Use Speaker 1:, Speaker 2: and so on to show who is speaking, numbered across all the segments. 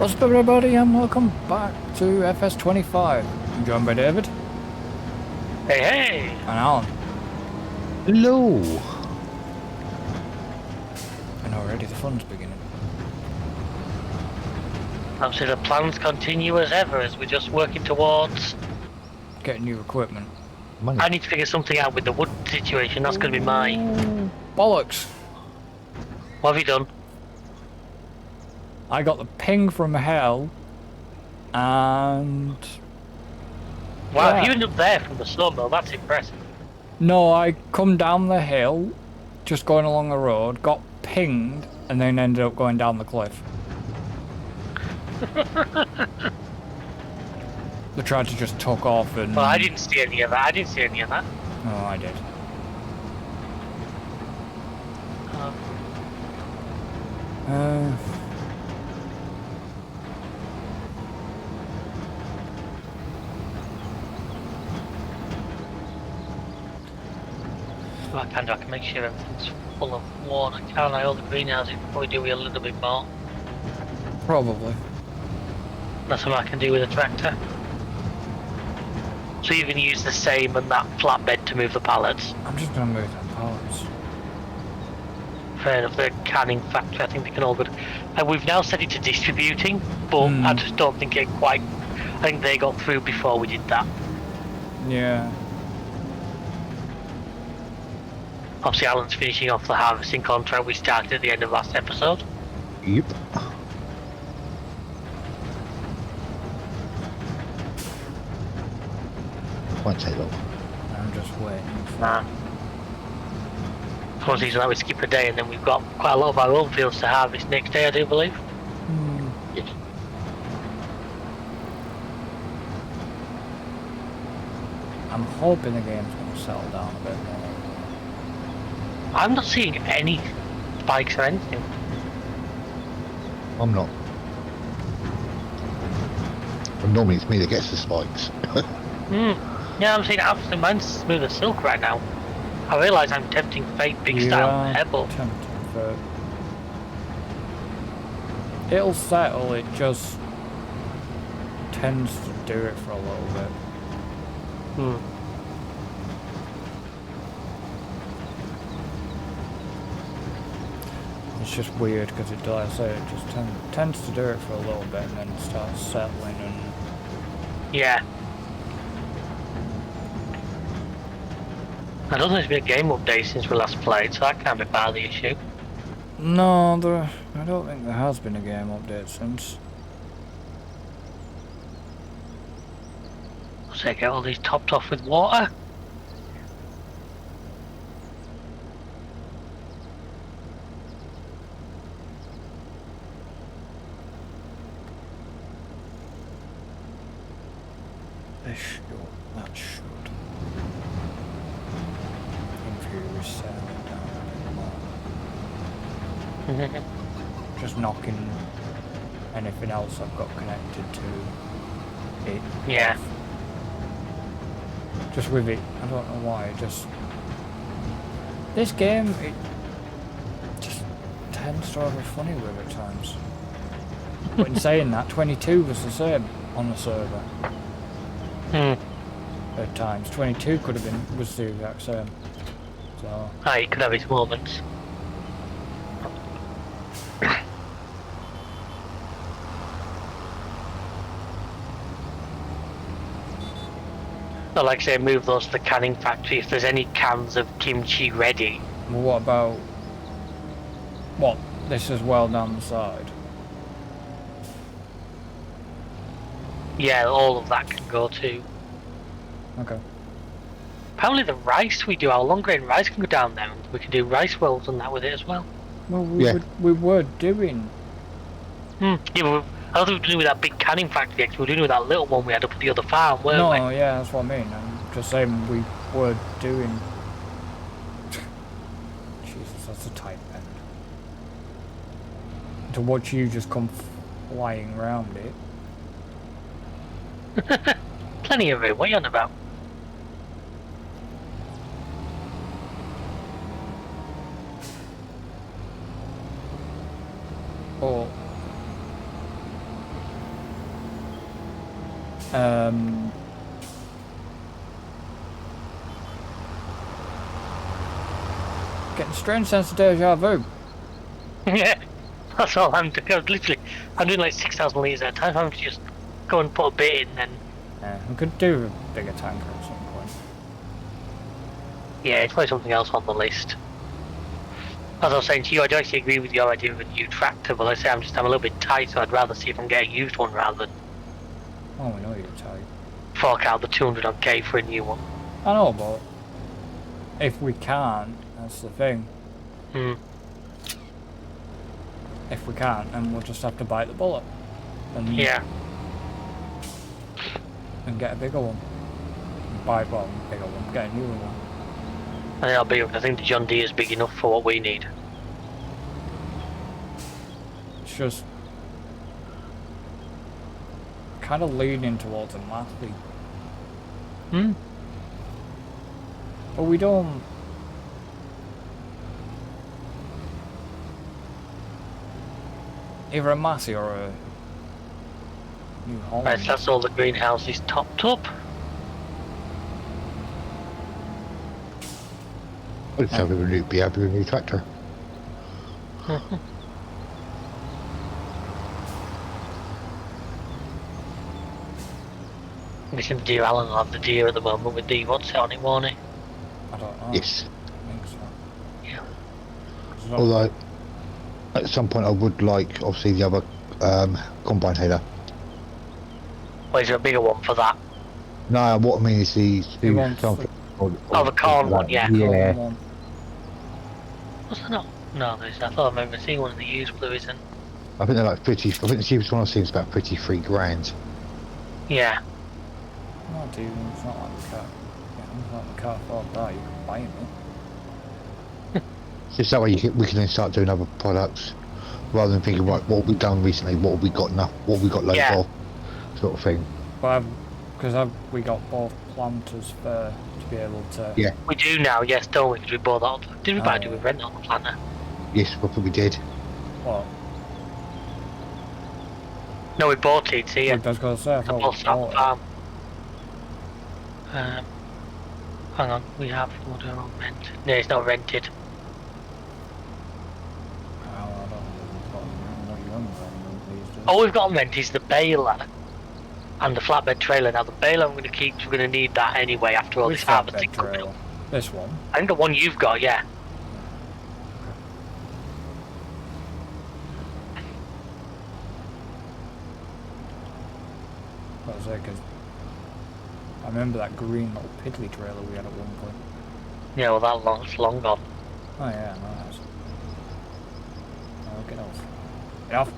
Speaker 1: What's up everybody and welcome back to FS25. I'm joined by David.
Speaker 2: Hey, hey!
Speaker 1: And Alan.
Speaker 3: Hello!
Speaker 1: And already the fun's beginning.
Speaker 2: Obviously the plans continue as ever as we're just working towards...
Speaker 1: Getting new equipment.
Speaker 3: Money.
Speaker 2: I need to figure something out with the wood situation, that's going to be my...
Speaker 1: Bollocks!
Speaker 2: What have you done?
Speaker 1: I got the ping from hell and...
Speaker 2: Wow,
Speaker 1: yeah.
Speaker 2: you ended up there from the sawmill, that's impressive.
Speaker 1: No, I come down the hill, just going along the road, got pinged, and then ended up going down the cliff. They tried to just tuck off and...
Speaker 2: Well, I didn't see any of that,
Speaker 1: Oh, I did.
Speaker 2: Um, What I can do, I can make sure everything's full of water. Can't I? All the greenhouses probably do a little bit more.
Speaker 1: Probably.
Speaker 2: That's what I can do with a tractor. So you can use the same and that flatbed to move the pallets.
Speaker 1: I'm just gonna move them pallets.
Speaker 2: Fair enough, the canning factory, I think they can all go. And we've now set it to distributing, but I just don't think it quite... I think they got through before we did that.
Speaker 1: Yeah.
Speaker 2: Obviously Alan's finishing off the harvesting contract we started at the end of last episode.
Speaker 3: Yep. Won't take long.
Speaker 1: I'm just waiting for...
Speaker 2: Nah. For one reason that we skip a day and then we've got quite a lot of our own fields to harvest next day, I do believe.
Speaker 3: Yes.
Speaker 1: I'm hoping the game's going to settle down a bit more.
Speaker 2: I'm not seeing any spikes or anything.
Speaker 3: I'm not. And normally it's me that gets the spikes.
Speaker 2: Yeah, I'm seeing absolutely mine's smooth as silk right now. I realise I'm tempting fate big style there, but...
Speaker 1: tempting for... It'll settle, it just tends to do it for a little bit. It's just weird because it does, it just tends to do it for a little bit and then starts settling and...
Speaker 2: Yeah. I don't think there's been a game update since we last played, so that can't be part of the issue.
Speaker 1: No, I don't think there has been a game update since.
Speaker 2: So I get all these topped off with water.
Speaker 1: This should, that should. Inferior settling down a bit more. Just knocking anything else I've got connected to it.
Speaker 2: Yeah.
Speaker 1: Off. Just with it, I don't know why, just... This game, it just tends to have a funny with it at times. But in saying that, 22 was the same on the server. At times. 22 could have been, was the exact same. So...
Speaker 2: Ah, it could have its moments. So like I say, move those to the canning factory if there's any cans of kimchi ready.
Speaker 1: Well, what about... What? This is well down the side?
Speaker 2: Yeah, all of that can go too.
Speaker 1: Okay.
Speaker 2: Apparently the rice we do, our long grain rice can go down there. We can do rice rolls and that with it as well.
Speaker 1: Well, we were doing...
Speaker 2: Yeah, but I don't think we were doing with that big canning factory, actually. We were doing with that little one we had up at the other farm, weren't we?
Speaker 1: No, yeah, that's what I mean. I'm just saying we were doing... Jesus, that's a tight bend. To watch you just come flying around it.
Speaker 2: Plenty of room, what are you on about?
Speaker 1: Or Getting a strange sense of deja vu.
Speaker 2: Yeah, that's all I'm doing. I'm doing like 6,000 litres at a time. I'm just go and put a bit in, and
Speaker 1: Yeah, we could do a bigger tanker at some point.
Speaker 2: yeah, it's probably something else on the list. As I was saying to you, I do actually agree with your idea of a new tractor, but like I say I'm a little bit tight, so I'd rather see if I can get a used one rather than
Speaker 1: Oh, we know you're tight.
Speaker 2: fork out the 200 odd K for a new one.
Speaker 1: I know, but if we can't, that's the thing.
Speaker 2: Hmm.
Speaker 1: If we can't, then we'll just have to bite the bullet. And,
Speaker 2: Yeah.
Speaker 1: And get a bigger one. Buy one, bigger one, get a newer one.
Speaker 2: I think that'll be. I think the John Deere is big enough for what we need.
Speaker 1: It's just kind of leaning towards a mathy.
Speaker 2: Hmm.
Speaker 1: But we don't. Either a Massey or a New Holland.
Speaker 2: Right, so that's all the greenhouses topped up.
Speaker 3: I'd have a new tractor.
Speaker 2: Missing the deer. Alan will have the deer at the moment with the what's it on it, won't he?
Speaker 1: I don't know.
Speaker 3: Yes.
Speaker 1: I think so.
Speaker 2: Yeah.
Speaker 1: It's not-
Speaker 3: Although, at some point I would like, obviously, the other combine header.
Speaker 2: Well, is there a bigger one for that?
Speaker 3: No, what I mean is
Speaker 1: He wants the
Speaker 2: Oh, the corn one, yeah.
Speaker 3: Yeah.
Speaker 1: one.
Speaker 2: Was there not? No, there's. I thought I remember seeing one of the used blues in.
Speaker 3: I think they're like 50. I think the cheapest one I've seen is about 53 grand.
Speaker 2: Yeah.
Speaker 1: Not dude, it's not like the car. Yeah, it's not the car for that. You can buy it.
Speaker 3: Just that way we can then start doing other products, rather than thinking, right, what have we done recently? What have we got enough? What have we got loads
Speaker 2: Yeah.
Speaker 3: of? Sort of thing.
Speaker 1: But because we got both planters to be able to.
Speaker 3: Yeah.
Speaker 2: We do now, yes, don't we? Because we bought that. Did we buy it?
Speaker 1: Oh.
Speaker 2: Did we rent on the planter?
Speaker 3: Yes, I think we did.
Speaker 1: What?
Speaker 2: No, we bought it here.
Speaker 1: I was going to say, I
Speaker 2: The
Speaker 1: thought
Speaker 2: bus
Speaker 1: we
Speaker 2: at
Speaker 1: bought
Speaker 2: the
Speaker 1: it.
Speaker 2: farm. Hang on, we have what are on rent? No, it's not rented.
Speaker 1: Oh, I don't know what you own these days.
Speaker 2: All we've got on rent is the baler and the flatbed trailer. Now the baler I'm going to keep. We're going to need that anyway after all
Speaker 1: Which
Speaker 2: this harvesting
Speaker 1: flatbed
Speaker 2: coming
Speaker 1: trailer?
Speaker 2: up.
Speaker 1: This one.
Speaker 2: I think the one you've got, yeah.
Speaker 1: What was it? Because I remember that green little piddly trailer we had at one point.
Speaker 2: Yeah, well that long, it's long gone.
Speaker 1: Oh yeah, nice. Oh, get off. Get off.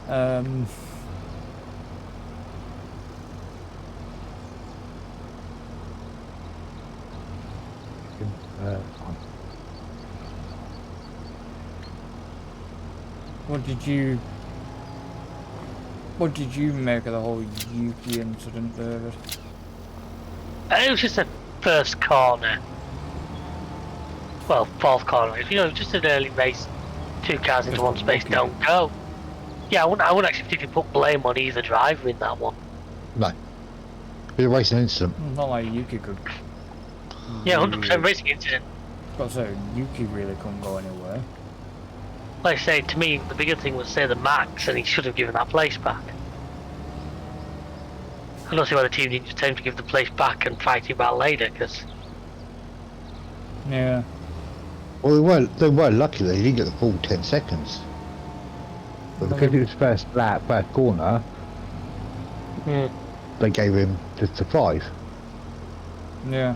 Speaker 1: Um. What did you make of the whole Yuki incident, David?
Speaker 2: It was just a first corner. Well, fourth corner. You know, just an early race. Two cars into
Speaker 1: Just
Speaker 2: one space,
Speaker 1: lucky.
Speaker 2: don't go. Yeah, I wouldn't actually particularly put blame on either driver in that one.
Speaker 3: No. It was a racing incident.
Speaker 1: Not like Yuki could.
Speaker 2: Yeah, 100% racing incident.
Speaker 1: Got to say, Yuki really couldn't go anywhere.
Speaker 2: Like I say, to me, the bigger thing was say the Max, and he should have given that place back. I don't see why the team didn't just tell him to give the place back and fight him out later, because
Speaker 1: Yeah.
Speaker 3: Well, they were lucky that he didn't get the full 10 seconds. But because it was first lap, first corner, they gave him just the 5.
Speaker 1: Yeah.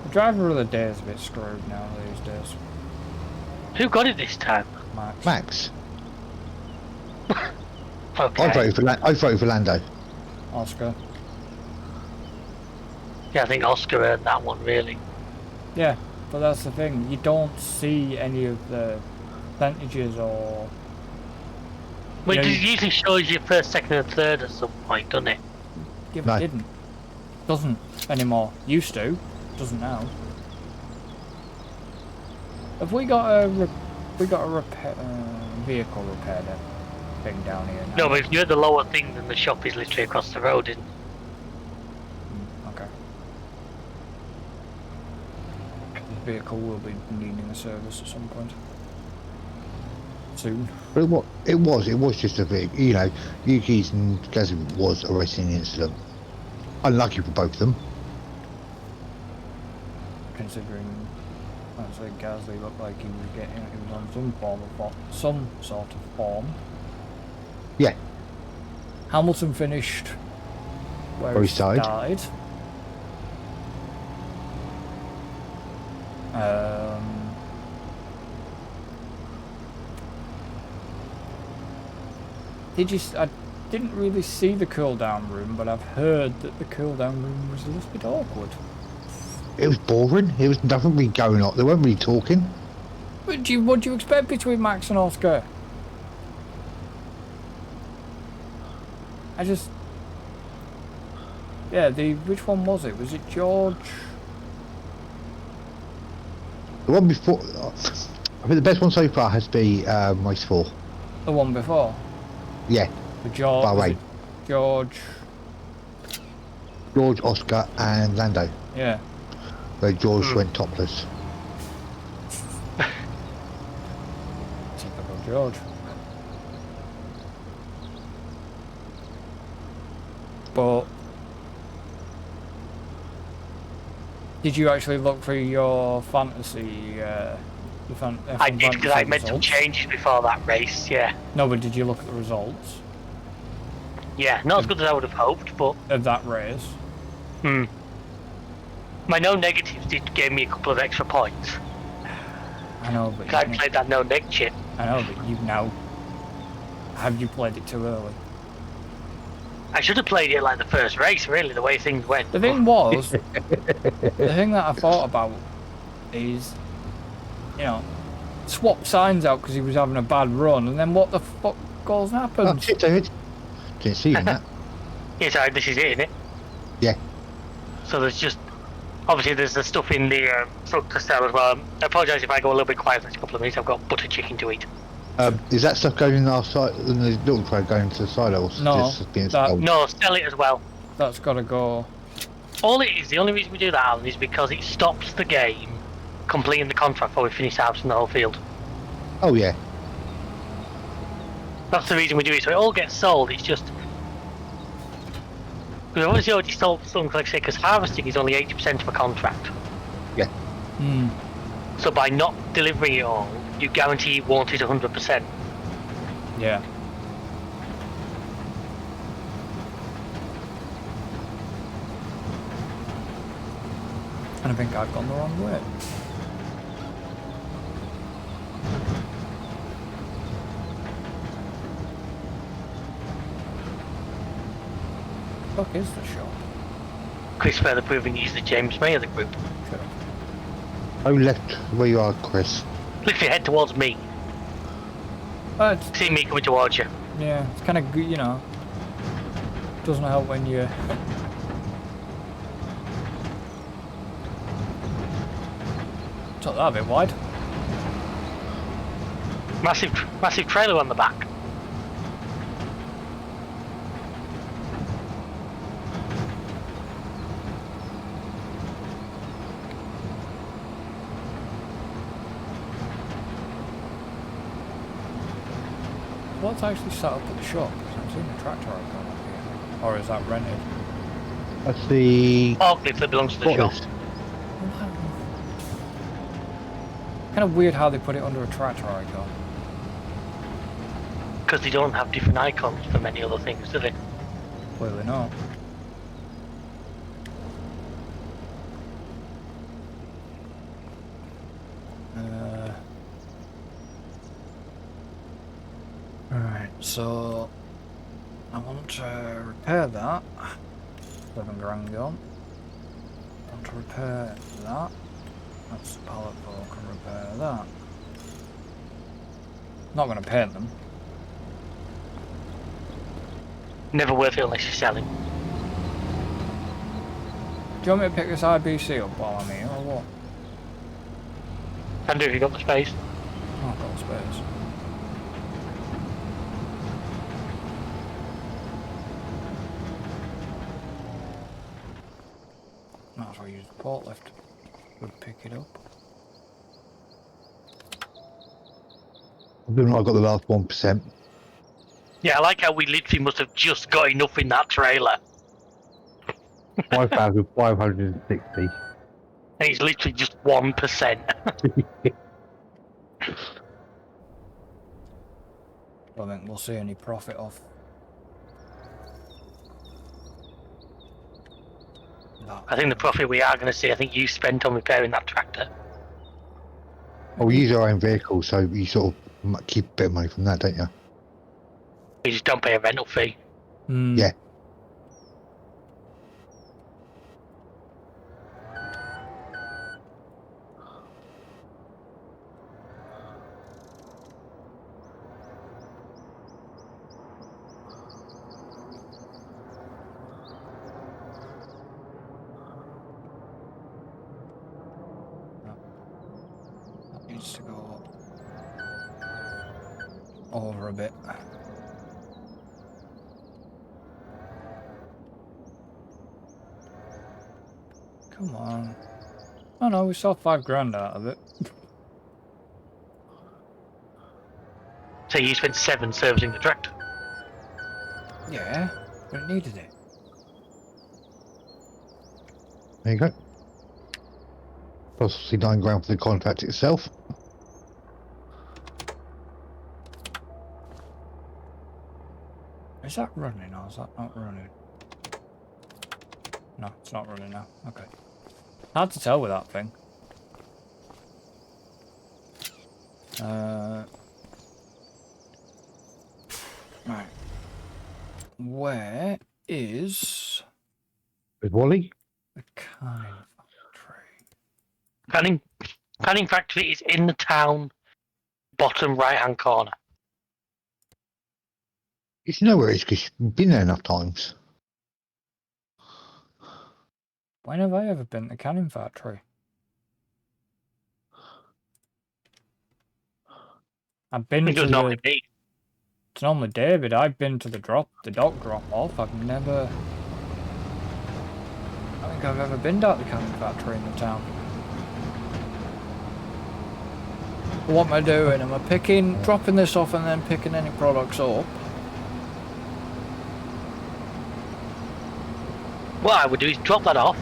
Speaker 1: The driver of the day is a bit screwed now these days.
Speaker 2: who got it this time?
Speaker 1: Max.
Speaker 3: Max.
Speaker 2: Okay.
Speaker 3: I voted for Lando.
Speaker 1: Oscar.
Speaker 2: Yeah, I think Oscar earned that one, really.
Speaker 1: Yeah, but that's the thing. You don't see any of the percentages or.
Speaker 2: Well,
Speaker 1: Yeah,
Speaker 2: it usually shows you first, second, and third at some point, doesn't it?
Speaker 1: Yeah,
Speaker 3: No.
Speaker 1: it didn't. Doesn't anymore. Used to. Doesn't now. Have we got a repair vehicle repair thing down here now?
Speaker 2: No, but if you're at the lower thing, then the shop is literally across the road. And
Speaker 1: Okay. The vehicle will be needing a service at some point. Soon.
Speaker 3: But it was just a big, you know, Yuki's and Gazzy was a racing incident. Unlucky for both of them.
Speaker 1: Considering, I'd say Gasly looked like he was on some sort of form.
Speaker 3: Yeah.
Speaker 1: Hamilton finished where he started. I didn't really see the cool down room, but I've heard that the cool down room was a little bit awkward.
Speaker 3: It was boring. There was nothing really going on. They weren't really talking.
Speaker 1: What do you expect between Max and Oscar? Which one was it? Was it George?
Speaker 3: The one before, I think the best one so far has to be race 4.
Speaker 1: The one before?
Speaker 3: Yeah.
Speaker 1: The George.
Speaker 3: Bahrain.
Speaker 1: Was it
Speaker 3: George, Oscar, and Lando.
Speaker 1: Yeah.
Speaker 3: Where George went topless.
Speaker 1: Typical George. But did you actually look for your fantasy?
Speaker 2: I did, because I made some changes before that race. Yeah.
Speaker 1: No, but did you look at the results
Speaker 2: Yeah, not as good as I would have hoped, but
Speaker 1: of that race?
Speaker 2: My no negatives did give me a couple of extra points.
Speaker 1: I know, but
Speaker 2: Because I played that no neg chip.
Speaker 1: I know, but you've now. Have you played it too early?
Speaker 2: I should have played it like the first race, really, the way things went.
Speaker 1: The thing was, the thing that I thought about is, you know, swap signs out because he was having a bad run, and then what the fuck goes and happens?
Speaker 3: Oh, shit, David. Didn't see you in that.
Speaker 2: Yeah, sorry, this is it, isn't it?
Speaker 3: Yeah.
Speaker 2: So there's just, obviously there's the stuff in the front to sell as well. I apologise if I go a little bit quiet for the next couple of minutes, I've got butter chicken to eat.
Speaker 3: Is that stuff going in our side, in the little tray going to the silos?
Speaker 1: No,
Speaker 3: Just being
Speaker 1: that-
Speaker 3: sold?
Speaker 2: No, sell it as well.
Speaker 1: That's got to go.
Speaker 2: All it is, the only reason we do that, Alan, is because it stops the game completing the contract before we finish out in the whole field.
Speaker 3: Oh, yeah.
Speaker 2: That's the reason we do it, so it all gets sold, it's just... We've obviously already sold some, like I say, because harvesting is only 80% of a contract.
Speaker 3: Yeah.
Speaker 1: Hmm.
Speaker 2: So by not delivering it all, you guarantee you won't hit 100%.
Speaker 1: Yeah. And I think I've gone the wrong way. Fuck is the shop?
Speaker 2: Chris further proving he's the James May of the group.
Speaker 1: Shut up.
Speaker 3: Oh, left where you are, Chris.
Speaker 2: Lift your head towards me. See me coming towards you.
Speaker 1: Yeah, it's kind of good, you know. Doesn't help when you. Took that a bit wide.
Speaker 2: Massive trailer on the back.
Speaker 1: What's actually set up at the shop? 'Cause I've seen a tractor icon up here. Or is that rented?
Speaker 3: That's the...
Speaker 2: Forklift that belongs to the shop.
Speaker 3: forklift.
Speaker 1: Kind of weird how they put it under a tractor icon.
Speaker 2: Because they don't have different icons for many other things, do they?
Speaker 1: Clearly not. Alright, so I want to repair that. 7 grand gone. I want to repair that. That's the pallet fork and repair that. Not going to paint them.
Speaker 2: Never worth it unless you're selling.
Speaker 1: you want me to pick this IBC up while I'm here, or what?
Speaker 2: Can do if you got the space.
Speaker 1: Oh, I've got the space. Might as well use the forklift. Would pick it up.
Speaker 3: I've got the last 1%.
Speaker 2: Yeah, I like how we literally must have just got enough in that trailer.
Speaker 3: 5,560.
Speaker 2: And it's literally just 1%.
Speaker 1: I don't think we'll see any profit off that.
Speaker 2: I think the profit we are going to see, I think you spent on repairing that tractor.
Speaker 3: Oh, we use our own vehicle, so you sort of keep a bit of money from that, don't you?
Speaker 2: You just don't pay a rental fee.
Speaker 1: Hmm.
Speaker 3: Yeah.
Speaker 1: That needs to go over a bit. Come on. Oh no, we saw $5,000 out of it.
Speaker 2: So you spent 7 servicing the tractor.
Speaker 1: Yeah, but it needed it.
Speaker 3: There you go. Plus, obviously, £9,000 for the contract itself.
Speaker 1: Is that running or is that not running? No, it's not running now. Okay. Hard to tell with that thing. Right. Where is
Speaker 3: With Wally?
Speaker 1: the canning factory?
Speaker 2: Canning factory is in the town, bottom right-hand corner.
Speaker 3: It's nowhere, it's because you've been there enough times.
Speaker 1: When have I ever been to the canning factory? I've been
Speaker 2: It
Speaker 1: to
Speaker 2: does
Speaker 1: the...
Speaker 2: normally be.
Speaker 1: It's normally David. I've been to the dock drop off. I've never... I don't think I've ever been down to the canning factory in the town. What am I doing? Am I dropping this off and then picking any products up?
Speaker 2: What I would do is drop that off,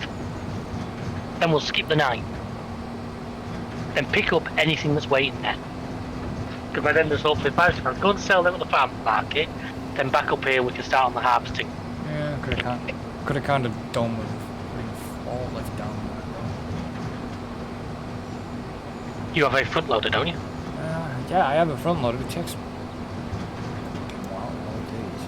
Speaker 2: then we'll skip the night. Then pick up anything that's waiting there. Because by then there's hopefully 5 pounds. Go and sell them at the farm market, then back up here we can start on the harvesting.
Speaker 1: Yeah, could have kind of done with putting a forklift down there.
Speaker 2: You have a front loader, don't you?
Speaker 1: Yeah, I have a front loader. It takes... Wow, all these.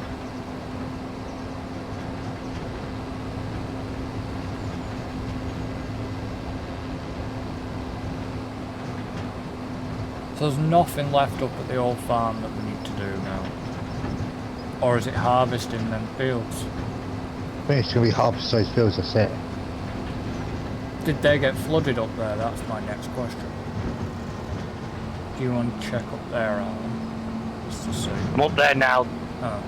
Speaker 1: So there's nothing left up at the old farm that we need to do now? Or is it harvesting them fields?
Speaker 3: I think it's going to be half those fields, that's it.
Speaker 1: Did they get flooded up there? That's my next question. Do you want to check up there, Alan? Just to see.
Speaker 2: I'm up there now.
Speaker 1: Oh.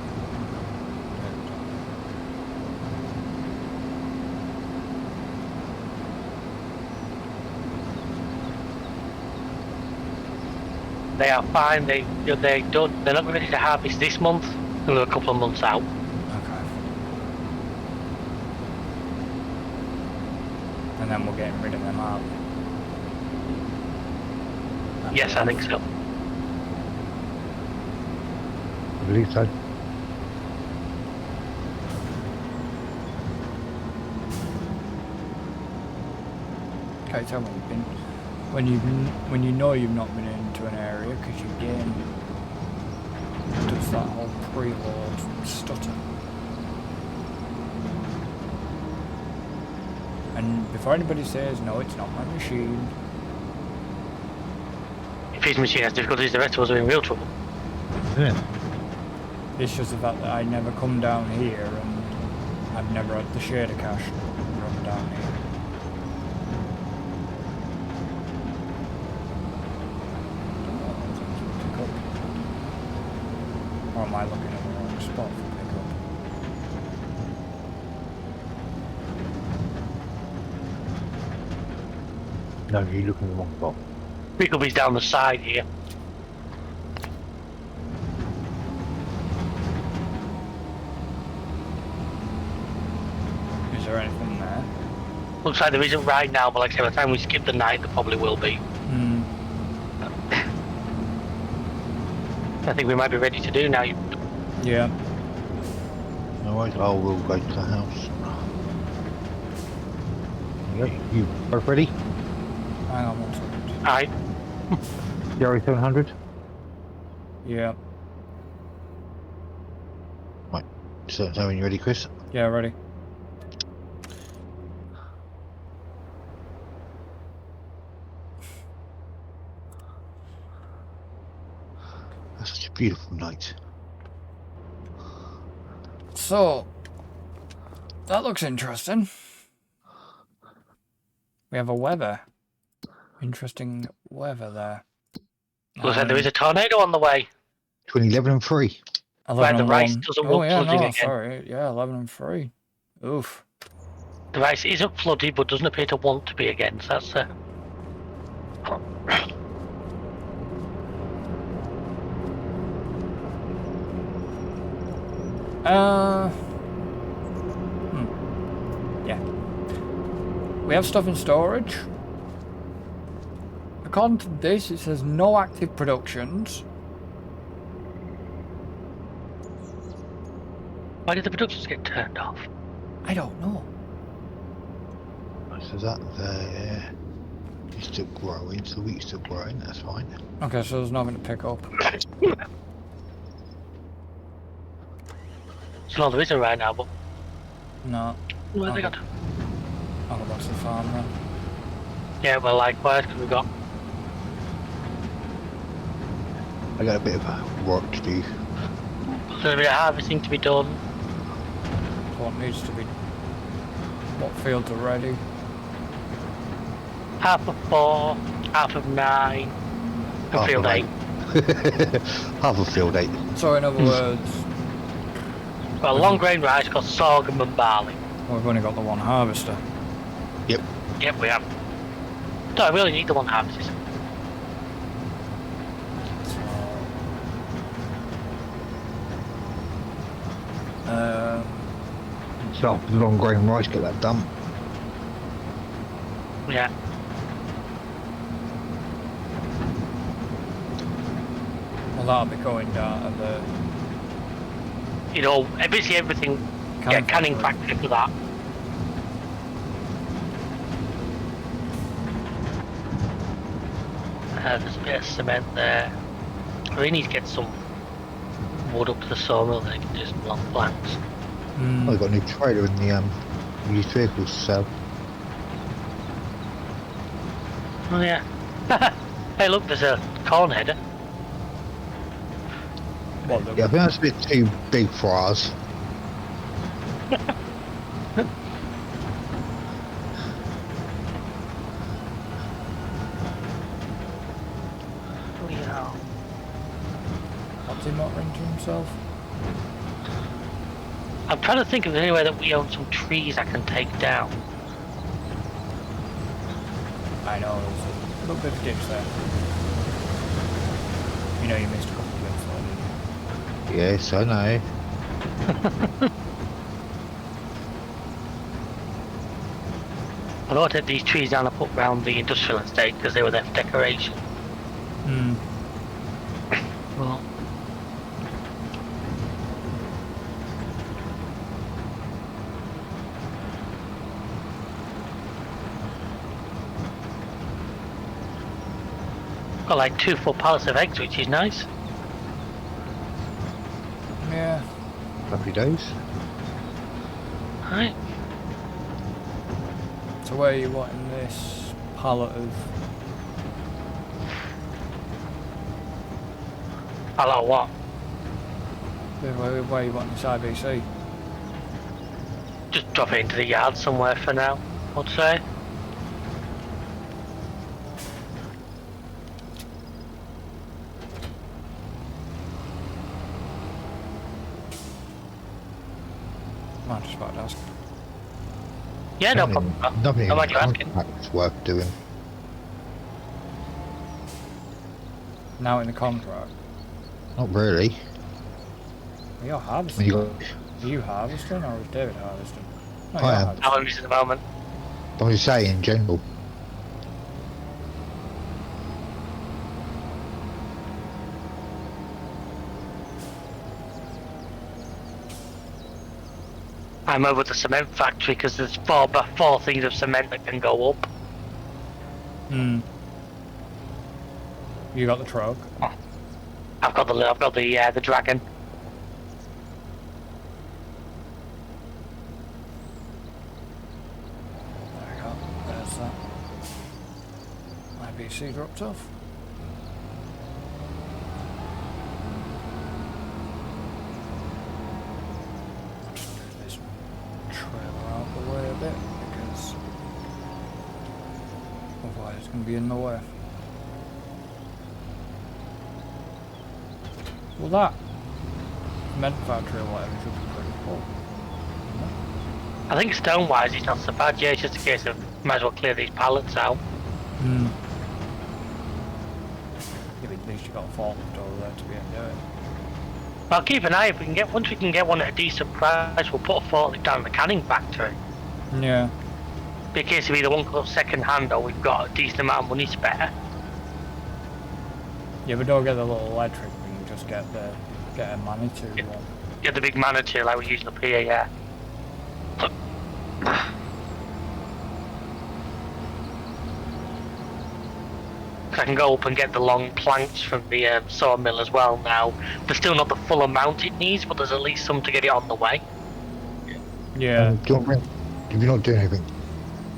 Speaker 2: They are fine. They're done. They're not ready to harvest this month. They're a couple of months out.
Speaker 1: Okay. And then we're getting rid of them, aren't we?
Speaker 2: Yes, I think so.
Speaker 3: I believe so.
Speaker 1: Okay, tell me, you've been when you know you've not been into an area because your game does that whole preload stutter. And before anybody says no, it's not my machine.
Speaker 2: If his machine has difficulties, the rest of us are in real trouble.
Speaker 3: Yeah.
Speaker 1: It's just the fact that I never come down here and I've never had the shader cache run down here. I looking at the wrong spot for pickup?
Speaker 3: No, you're looking at the wrong spot.
Speaker 2: Pickup is down the side here.
Speaker 1: Is there anything there?
Speaker 2: Looks like there isn't right now, but like I say, by the time we skip the night, there probably will be.
Speaker 1: Hmm.
Speaker 2: I think we might be ready to do now.
Speaker 1: Yeah.
Speaker 3: Alright, I will go to the house. You both ready?
Speaker 1: Hang on 1 second.
Speaker 2: Alright.
Speaker 3: Jerry 700?
Speaker 1: Yeah.
Speaker 3: Right. So when you ready, Chris?
Speaker 1: Yeah, ready.
Speaker 3: That's such a beautiful night.
Speaker 1: So, that looks interesting. We have a weather. Interesting weather there.
Speaker 2: Looks like there is a tornado on the way.
Speaker 3: Between 11 and 3.
Speaker 1: 11
Speaker 2: Right, the
Speaker 1: and
Speaker 2: rice
Speaker 1: 1.
Speaker 2: doesn't
Speaker 1: Oh
Speaker 2: look
Speaker 1: yeah,
Speaker 2: flooding
Speaker 1: no,
Speaker 2: again.
Speaker 1: sorry. Yeah, 11 and 3. Oof.
Speaker 2: The rice isn't flooded, but doesn't appear to want to be again, so that's
Speaker 1: Yeah. We have stuff in storage. According to this, it says no active productions.
Speaker 2: Why did the productions get turned off?
Speaker 1: I don't know.
Speaker 3: So that there is still growing, so the wheat's still growing, that's fine.
Speaker 1: Okay, so there's nothing to pick up.
Speaker 2: So no, there isn't right now, but
Speaker 1: No.
Speaker 2: what have they
Speaker 1: Okay.
Speaker 2: got?
Speaker 1: I'll go back to the farm then.
Speaker 2: Yeah, well, likewise, because we've got
Speaker 3: I got a bit of work to do.
Speaker 2: a little bit of harvesting to be done.
Speaker 1: What needs to be... What fields are ready?
Speaker 2: 4:30, 9:30, and
Speaker 3: Half
Speaker 2: field
Speaker 3: of
Speaker 2: 8.
Speaker 3: Half a field 8.
Speaker 1: So in other words,
Speaker 2: Got a long grain rice, got sorghum and barley.
Speaker 1: we've only got the one harvester.
Speaker 3: Yep.
Speaker 2: Yep, we have. No, we only need the one harvest.
Speaker 1: So,
Speaker 3: So the long grain rice, get that done.
Speaker 2: Yeah.
Speaker 1: well, that'll be going down to the
Speaker 2: You know, basically everything. Canning factory for that. There's a bit of cement there. I really need to get some wood up to the sawmill that I can do some long planks.
Speaker 1: Mm.
Speaker 3: I've got a new trailer in the used vehicles to sell.
Speaker 2: Oh yeah. Hey look, there's a corn header.
Speaker 1: What,
Speaker 3: Yeah, I think that's a bit too big for us.
Speaker 2: Yeah.
Speaker 1: What's he muttering to himself?
Speaker 2: I'm trying to think of any way that we own some trees I can take down.
Speaker 1: I know, there's a little bit of ditch there. You know you missed a couple of bits there, didn't you?
Speaker 3: Yes, I know.
Speaker 2: I know I take these trees down and put round the industrial estate because they were there for decoration.
Speaker 1: Hmm.
Speaker 2: Well, got like 2 full pallets of eggs, which is nice.
Speaker 1: Yeah.
Speaker 3: Happy days.
Speaker 2: Right.
Speaker 1: So where are you wanting this pallet of...
Speaker 2: Hello, what?
Speaker 1: Where are you wanting this IBC?
Speaker 2: Just drop it into the yard somewhere for now, I'd say.
Speaker 1: I just about to ask.
Speaker 2: Yeah, no problem.
Speaker 3: Nothing in
Speaker 2: How
Speaker 3: the
Speaker 2: about you asking?
Speaker 3: contract's worth doing.
Speaker 1: Now in the contract.
Speaker 3: Not really.
Speaker 1: Are you
Speaker 3: I
Speaker 1: harvesting?
Speaker 3: mean, you got,
Speaker 1: Are you harvesting or is David harvesting? No,
Speaker 3: I
Speaker 1: you're
Speaker 3: am.
Speaker 2: How
Speaker 1: harvesting.
Speaker 2: long is it at the moment?
Speaker 3: I'm just saying in general.
Speaker 2: I'm over at the cement factory because there's four things of cement that can go up.
Speaker 1: Hmm. You got the truck.
Speaker 2: I've got the dragon.
Speaker 1: There we go. There's that. IBC dropped off. I'll just move this trailer out the way a bit because otherwise it's going to be in the way. Well, that cement factory or whatever should be pretty full.
Speaker 2: I think stone-wise it's not so bad. Yeah, it's just a case of might as well clear these pallets out.
Speaker 1: Hmm. Yeah, but at least you got a forklift over there to be able to do it.
Speaker 2: I'll keep an eye. If we can get once we can get one at a decent price, we'll put a forklift down in the canning factory.
Speaker 1: Yeah.
Speaker 2: Be a case of either one goes second hand or we've got a decent amount of money spare.
Speaker 1: Yeah, but don't get the little electric. We can just get a Manitou
Speaker 2: Yeah.
Speaker 1: one.
Speaker 2: Get the big Manitou like we're using up here, yeah. I can go up and get the long planks from the sawmill as well now. There's still not the full amount it needs, but there's at least some to get it on the way.
Speaker 1: Yeah.
Speaker 3: Do you want to bring, if you're not doing anything,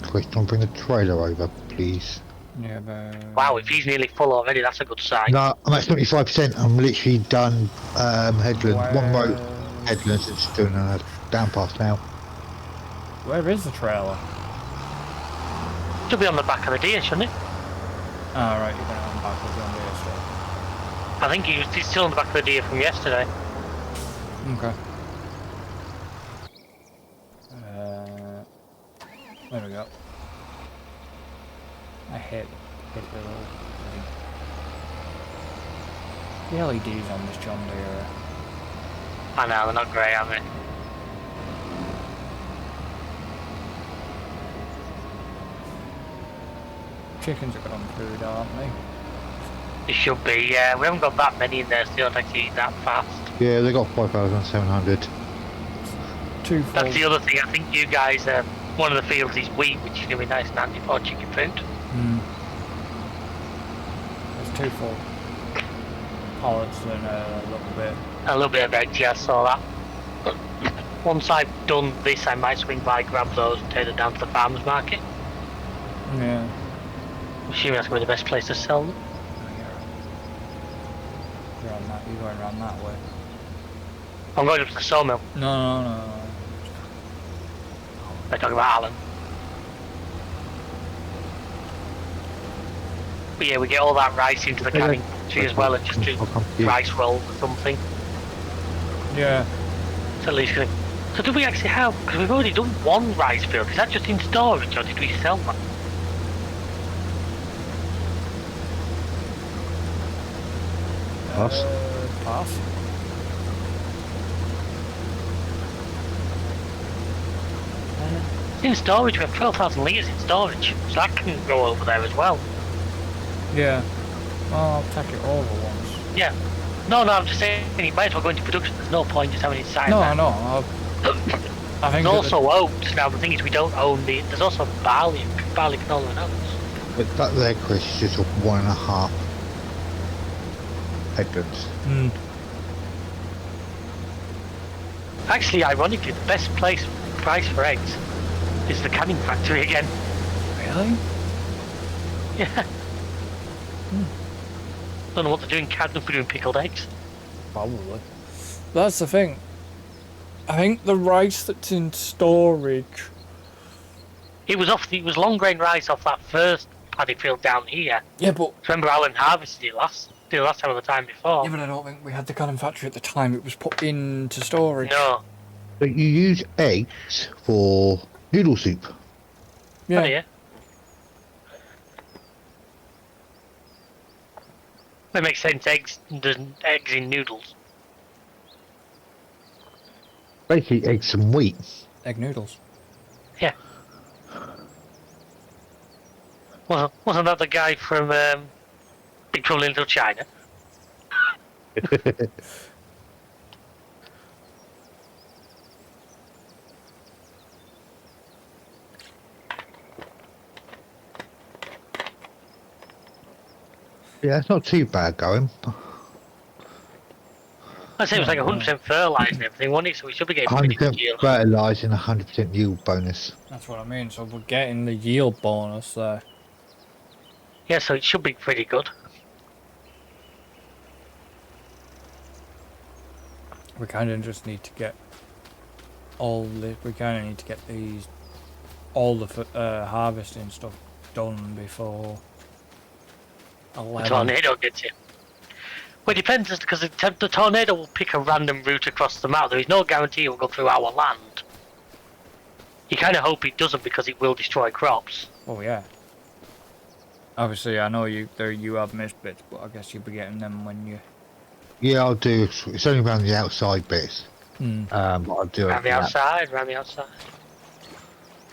Speaker 3: Chris, do you want to bring the trailer over, please?
Speaker 1: Yeah, but...
Speaker 2: Wow, if he's nearly full already, that's a good sign.
Speaker 3: No, I'm at 75%. I'm literally done headland. One row
Speaker 1: Where's-
Speaker 3: headlands. It's doing a down pass now.
Speaker 1: Where is the trailer?
Speaker 2: Should be on the back of the deer, shouldn't it?
Speaker 1: Ah, right, you're going on backwards on the still.
Speaker 2: I think he's still on the back of the deer from yesterday.
Speaker 1: Okay. There we go. I hit the little thing. The LEDs on this John Deere.
Speaker 2: I know, they're not great, are they?
Speaker 1: Chickens are good on food, aren't they?
Speaker 2: It should be, yeah. We haven't got that many in there, so they don't actually eat that fast.
Speaker 3: Yeah, they got 5,700.
Speaker 1: Two full.
Speaker 2: That's the other thing. I think you guys, one of the fields is wheat, which is going to be nice and handy for chicken food.
Speaker 1: There's two full pallets and
Speaker 2: A little bit of eggs, yeah, I saw that. Once I've done this, I might swing by, grab those and take them down to the farmer's market.
Speaker 1: yeah.
Speaker 2: I'm assuming that's going to be the best place to sell them.
Speaker 1: You're on that. You're going around that way.
Speaker 2: I'm going up to the sawmill.
Speaker 1: No.
Speaker 2: They're talking about Alan. But yeah, we get all that rice into the canning tree as well and just do
Speaker 3: I'll come to you.
Speaker 2: rice rolls or something.
Speaker 1: Yeah.
Speaker 2: So at least gonna... So do we actually have... Because we've already done one rice field. Is that just in storage or did we sell that?
Speaker 3: Pass.
Speaker 1: Pass.
Speaker 2: It's in storage. We have 12,000 litres in storage. So that can go over there as well.
Speaker 1: Yeah. Well, I'll take it over once.
Speaker 2: Yeah. No, I'm just saying it might as well go into production. There's no point just having it sat
Speaker 1: No,
Speaker 2: there.
Speaker 1: I know. I think
Speaker 2: There's also oats. Now the thing is we don't own the... There's also barley, canola and oats.
Speaker 3: But that there, Chris, is just 1.5 headlands.
Speaker 2: Actually, ironically, the best price for eggs is the canning factory again.
Speaker 1: Really?
Speaker 2: Yeah. Don't know what they're doing. Canning for doing pickled eggs.
Speaker 1: Probably. That's the thing. I think the rice that's in storage.
Speaker 2: It was long grain rice off that first paddy field down here.
Speaker 1: Yeah, but
Speaker 2: Remember Alan harvested it last time or the time before?
Speaker 1: I don't think we had the canning factory at the time. It was put into storage.
Speaker 2: No.
Speaker 3: But you use eggs for noodle soup.
Speaker 1: Yeah.
Speaker 2: Oh, yeah. That makes sense. Eggs in noodles.
Speaker 3: Basically, eggs and wheat.
Speaker 1: Egg noodles.
Speaker 2: Yeah. Wasn't that the guy from Big Trouble in Little China?
Speaker 3: Yeah, it's not too bad going.
Speaker 2: I say it was like
Speaker 1: No, no.
Speaker 2: 100% fertilised and everything, wasn't it? So we should be getting pretty good
Speaker 3: 100%
Speaker 2: yield.
Speaker 3: fertilising, 100% yield bonus.
Speaker 1: That's what I mean. So we're getting the yield bonus there.
Speaker 2: Yeah, so it should be pretty good.
Speaker 1: We kind of just need to get all the. We kind of need to get all the harvesting stuff done before
Speaker 2: The
Speaker 1: 11.
Speaker 2: tornado gets you. Well, it depends, because the tornado will pick a random route across the map. There is no guarantee it will go through our land. You kind of hope it doesn't, because it will destroy crops.
Speaker 1: Oh yeah. Obviously, I know you have missed bits, but I guess you'll be getting them when you.
Speaker 3: Yeah, I'll do. It's only around the outside bits.
Speaker 1: Mm.
Speaker 3: But I'll do
Speaker 2: Round the
Speaker 3: lap.
Speaker 2: outside, round the outside.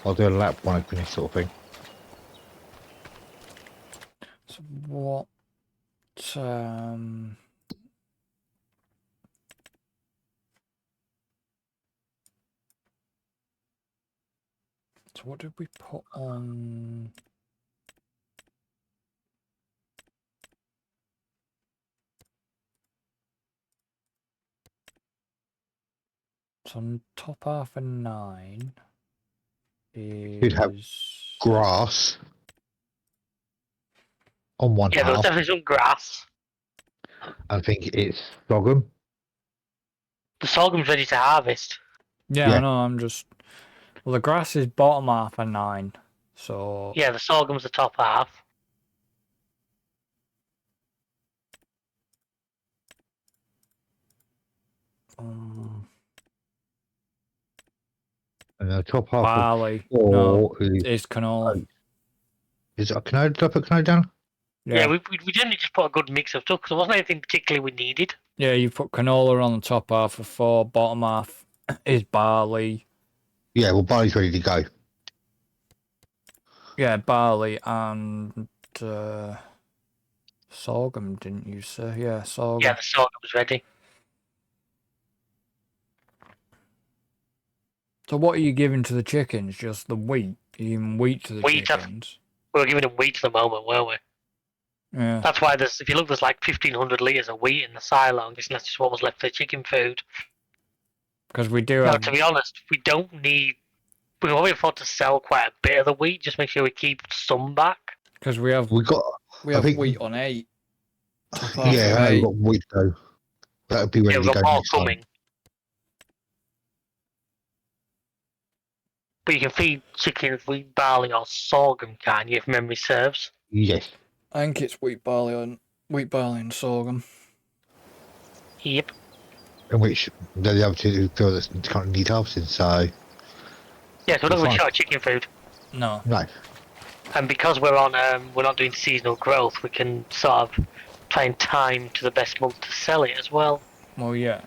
Speaker 3: I'll do a lap when I finish, sort of thing.
Speaker 1: So what? So what did we put on? So on top half of 9
Speaker 3: You'd have
Speaker 1: is
Speaker 3: grass on one
Speaker 2: Yeah, there was
Speaker 3: half.
Speaker 2: definitely some grass.
Speaker 3: I think it's sorghum.
Speaker 2: The sorghum's ready to harvest.
Speaker 1: yeah,
Speaker 3: Yeah.
Speaker 1: I know. I'm just well, the grass is bottom half of 9, so
Speaker 2: Yeah, the sorghum's the top half.
Speaker 1: um,
Speaker 3: And the top half
Speaker 1: barley.
Speaker 3: of 4
Speaker 1: No,
Speaker 3: is.
Speaker 1: it's canola.
Speaker 3: Is it a canola? Did I put canola down?
Speaker 2: Yeah, we generally just put a good mix of stuff, because there wasn't anything particularly we needed.
Speaker 1: Yeah, you put canola on the top half of 4, bottom half is barley.
Speaker 3: Yeah, well, barley's ready to go.
Speaker 1: Yeah, barley and sorghum, didn't you say? Yeah, sorghum.
Speaker 2: Yeah, the sorghum's ready.
Speaker 1: So what are you giving to the chickens? Just the wheat? Are you giving wheat to the
Speaker 2: Wheat,
Speaker 1: chickens?
Speaker 2: we were giving them wheat at the moment, weren't we?
Speaker 1: Yeah.
Speaker 2: That's why if you look, there's like 1,500 litres of wheat in the silo, and that's just what was left for chicken food.
Speaker 1: Because we do
Speaker 2: Now,
Speaker 1: have...
Speaker 2: to be honest, we don't need. We can probably afford to sell quite a bit of the wheat, just make sure we keep some back.
Speaker 1: Because we have
Speaker 3: I think,
Speaker 1: wheat on 8. Top half
Speaker 3: yeah,
Speaker 1: of
Speaker 3: I only
Speaker 1: 8.
Speaker 3: got wheat though. That'll be
Speaker 2: Yeah,
Speaker 3: ready
Speaker 2: we've
Speaker 3: to
Speaker 2: got
Speaker 3: go
Speaker 2: more
Speaker 3: next time.
Speaker 2: coming. But you can feed chickens wheat, barley, or sorghum, can't you, if memory serves?
Speaker 3: Yes.
Speaker 1: I think it's wheat, barley, and sorghum.
Speaker 2: Yep.
Speaker 3: In which they're the other two feel that kind of need harvesting, so.
Speaker 2: Yeah, so we're not going
Speaker 3: Fine.
Speaker 2: to short chicken food.
Speaker 1: No.
Speaker 3: No.
Speaker 2: And because we're not doing seasonal growth, we can sort of try and time to the best month to sell it as well.
Speaker 1: Well, yeah.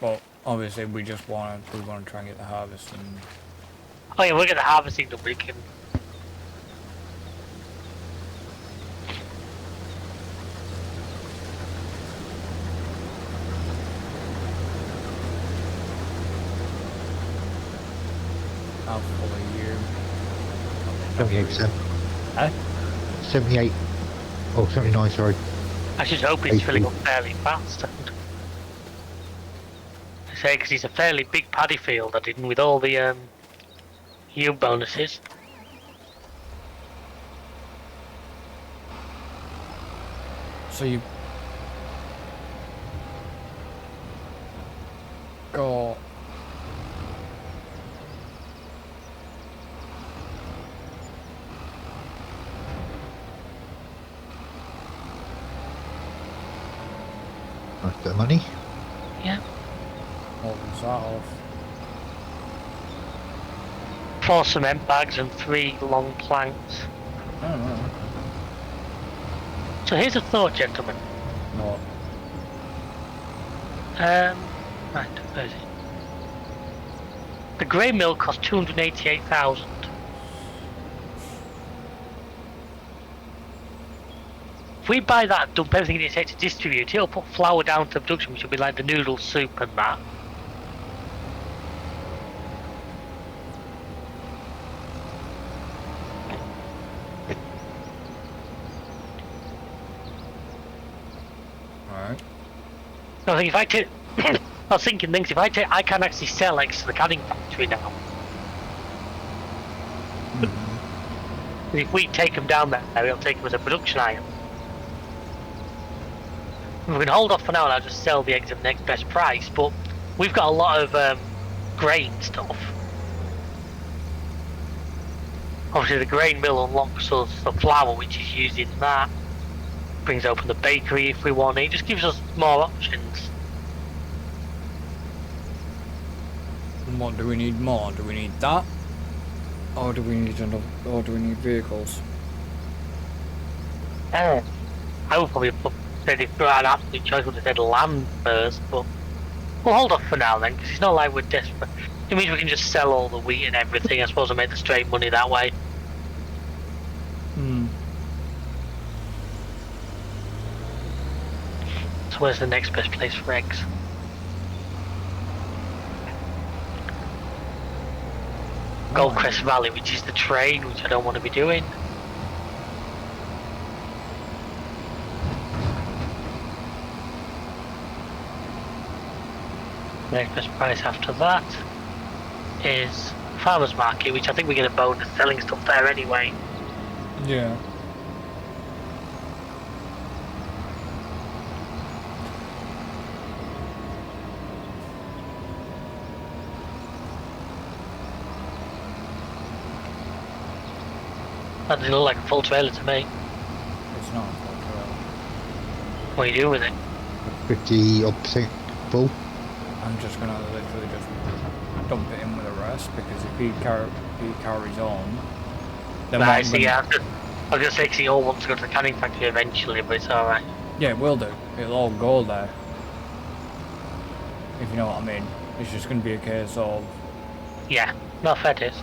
Speaker 1: Well, obviously we want to try and get the harvest and...
Speaker 2: Oh yeah, we're going to harvesting the weekend.
Speaker 1: How full are you?
Speaker 3: 78%.
Speaker 1: Eh?
Speaker 3: 78. Oh, 79, sorry.
Speaker 2: I should hope it's filling up fairly fast. I say, because it's a fairly big paddy field, I didn't, with all the yield bonuses.
Speaker 1: So you... got...
Speaker 3: Nice bit of money.
Speaker 2: Yeah.
Speaker 1: What was that off?
Speaker 2: 4 cement bags and 3 long planks.
Speaker 1: I don't know.
Speaker 2: So here's a thought, gentlemen.
Speaker 1: What?
Speaker 2: Right, where is it? The grey mill cost 288,000. If we buy that, dump everything it takes to distribute, it'll put flour down to production, which will be like the noodle soup and that.
Speaker 1: Alright.
Speaker 2: I think if I take, I was thinking things. If I take, I can actually sell eggs to the canning factory now. If we take them down there, we'll take them as a production item. We can hold off for now and I'll just sell the eggs at the next best price, but we've got a lot of grain stuff. Obviously the grain mill unlocks us the flour which is used in that. Brings open the bakery if we want it. It just gives us more options.
Speaker 1: And what do we need more? Do we need that? Or do we need another, or do we need vehicles?
Speaker 2: I would probably said if we had an absolute choice, would have said land first, but we'll hold off for now then, because it's not like we're desperate. It means we can just sell all the wheat and everything, I suppose, and make the straight money that way. So where's the next best place for eggs? Goldcrest Valley, which is the train, which I don't want to be doing. Next best price after that is Farmers Market, which I think we get a bonus selling stuff there anyway.
Speaker 1: Yeah.
Speaker 2: That doesn't look like a full trailer to me.
Speaker 1: It's not a full trailer.
Speaker 2: What are you doing with it?
Speaker 3: 50 odd percent full.
Speaker 1: I'm just gonna literally just dump it in with the rest, because if he carries on, then
Speaker 2: Right,
Speaker 1: what
Speaker 2: so yeah, I was gonna say 'cause he all wants to go to the canning factory eventually, but it's alright.
Speaker 1: Yeah, it will do. It'll all go there. If you know what I mean. It's just gonna be a case of...
Speaker 2: Yeah, no fair it is.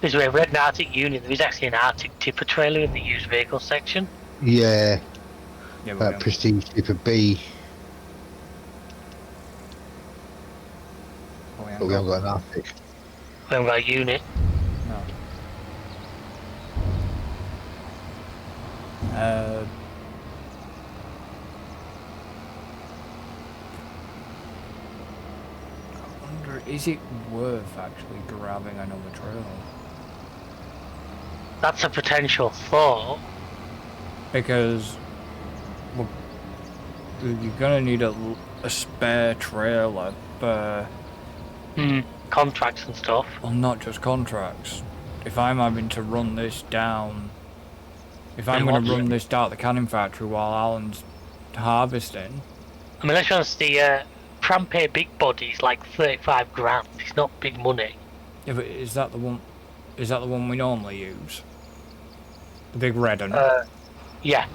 Speaker 2: This way, Red and Arctic Union, there is actually an Arctic tipper trailer in the used vehicle section.
Speaker 3: Yeah,
Speaker 1: Yeah,
Speaker 3: that Prestige Tipper B, but we haven't got an Arctic.
Speaker 2: We haven't got a unit.
Speaker 1: No. I wonder, is it worth actually grabbing another trailer?
Speaker 2: That's a potential thought.
Speaker 1: Because well, you're gonna need a spare trailer for...
Speaker 2: Contracts and stuff.
Speaker 1: Well, not just contracts. If I'm having to run this down... If I'm going to run this down at the canning factory while Alan's harvesting...
Speaker 2: I mean, let's be honest, the Prampay big body is like 35 grand. It's not big money.
Speaker 1: Yeah, but is that the one... Is that the one we normally use? The big red one?
Speaker 2: Yeah.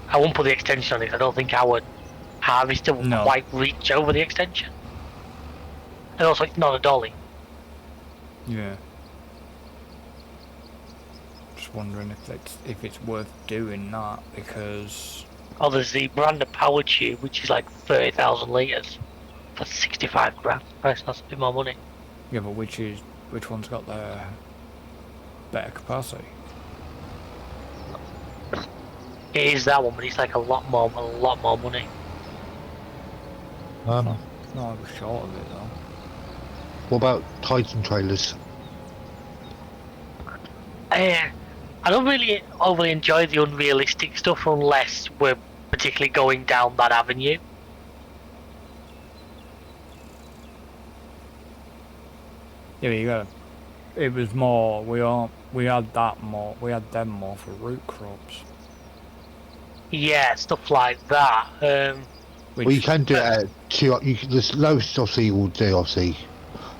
Speaker 2: I won't put the extension on it. I don't think our harvester will quite reach over the extension. And also, it's not a dolly.
Speaker 1: Yeah. Just wondering if it's worth doing that, because...
Speaker 2: Oh, there's the Miranda power tube, which is like 30,000 litres. That's 65 grand. That's a bit more money.
Speaker 1: Yeah, but which one's got the better capacity?
Speaker 2: It is that one, but it's like a lot more money.
Speaker 1: No, I was short of it though.
Speaker 3: What about Titan trailers?
Speaker 2: I don't really overly enjoy the unrealistic stuff unless we're particularly going down that avenue.
Speaker 1: Yeah, but you gotta... It was more, we aren't We had that more. We had them more for root crops.
Speaker 2: Yeah, stuff like that.
Speaker 1: Which,
Speaker 3: Well, you can do it at two. The lowest obviously you will do, obviously,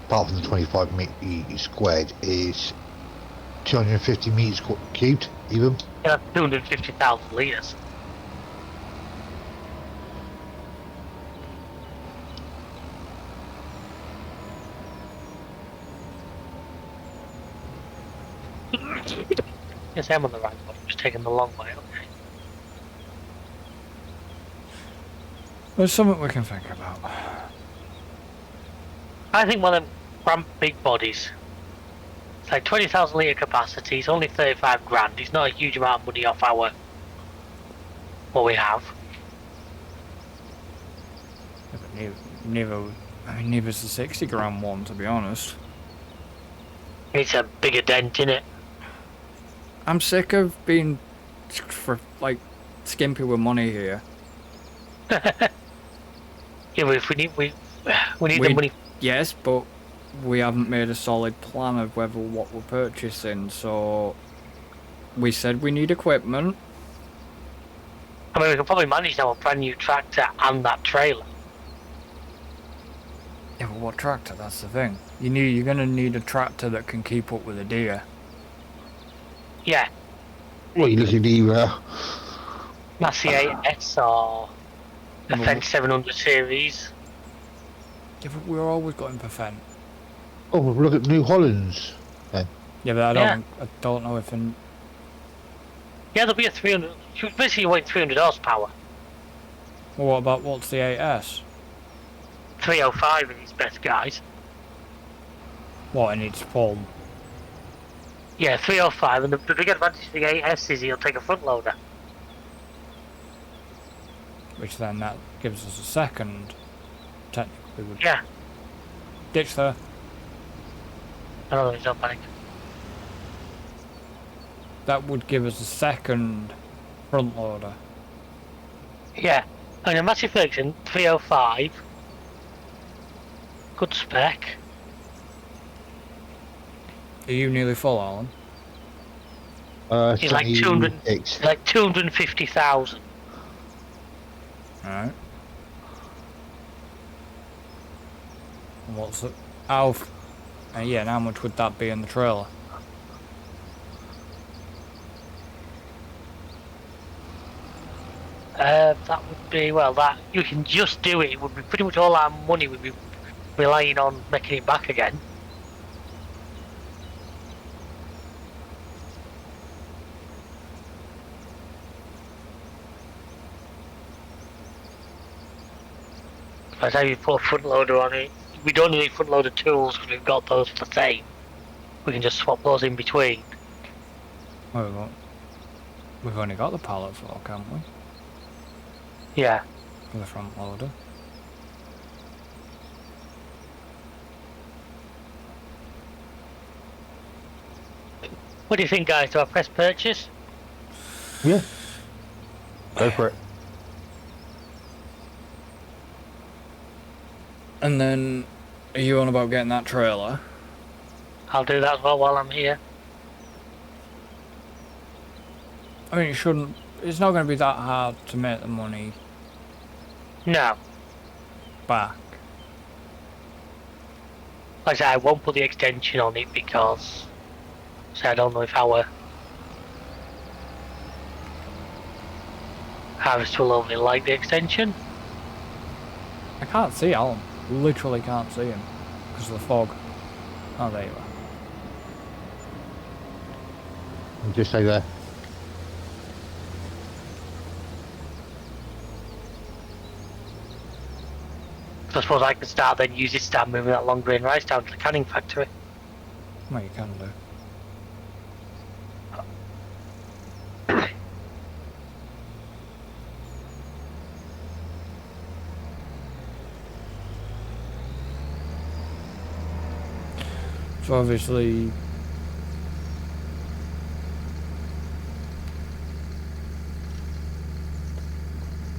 Speaker 3: apart from the 25 metre squared, is 250 metres cubed, even.
Speaker 2: yeah, 250,000 litres. Yes, I'm on the right one. I'm just taking the long way. Okay.
Speaker 1: there's something we can think about.
Speaker 2: I think one of them cramped big bodies. It's like 20,000 litre capacity. It's only 35 grand. It's not a huge amount of money off our what we have.
Speaker 1: Yeah, but neither's the 60 grand one, to be honest.
Speaker 2: It's a bigger dent in it.
Speaker 1: I'm sick of being skimpy with money here.
Speaker 2: Yeah, but if we need the money.
Speaker 1: Yes, but we haven't made a solid plan of whether what we're purchasing. So we said we need equipment.
Speaker 2: I mean, we can probably manage now a brand new tractor and that trailer.
Speaker 1: Yeah, but what tractor? That's the thing. You're gonna need a tractor that can keep up with a deer.
Speaker 2: Yeah,
Speaker 3: Well, you look at the.
Speaker 2: Massey 8S or a
Speaker 1: No.
Speaker 2: Fendt 700 series.
Speaker 1: Yeah, but we're always going for Fendt.
Speaker 3: Oh, look at New Hollands.
Speaker 1: Yeah, but I don't know if in.
Speaker 2: Yeah, there'll be a 300. Basically, you want 300 horsepower.
Speaker 1: Well, what's the 8S?
Speaker 2: 305 in its best guys.
Speaker 1: What, it needs pulled?
Speaker 2: Yeah, 305, and the big advantage of the 8S is he'll take a front loader.
Speaker 1: Which then that gives us a second. Technically, would
Speaker 2: Yeah,
Speaker 1: ditch there.
Speaker 2: I don't know, there's no panic.
Speaker 1: That would give us a second front loader.
Speaker 2: Yeah, and a Massey Ferguson 305. Good spec.
Speaker 1: Are you nearly full, Alan?
Speaker 2: He's like 200,
Speaker 3: 76.
Speaker 2: like 250,000.
Speaker 1: Alright. And what's it? How? Yeah, and how much would that be in the trailer?
Speaker 2: That would be, well, that you can just do it. It would be pretty much all our money would be relying on making it back again. By the time you put a front loader on it, we don't need front loader tools because we've got those for the same. We can just swap those in between.
Speaker 1: Well, we've only got the pallet floor, can't we?
Speaker 2: Yeah.
Speaker 1: For the front loader.
Speaker 2: What do you think, guys? Do I press purchase?
Speaker 3: Yeah. Go for it.
Speaker 1: And then, are you on about getting that trailer?
Speaker 2: I'll do that as well while I'm here.
Speaker 1: I mean, it's not going to be that hard to make the money
Speaker 2: No.
Speaker 1: back.
Speaker 2: Like I said, I won't put the extension on it because I don't know if our harvest will only like the extension.
Speaker 1: I can't see Alan. Literally can't see him because of the fog. Oh, there you are.
Speaker 3: And just stay there.
Speaker 2: So I suppose I could start then use this to start moving that long grain rice down to the canning factory.
Speaker 1: Well, you can do. So obviously,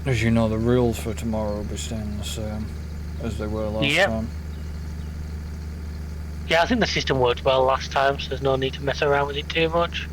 Speaker 1: as you know, the rules for tomorrow will be staying the same as they were last
Speaker 2: Yep.
Speaker 1: time.
Speaker 2: Yeah, I think the system worked well last time, so there's no need to mess around with it too much.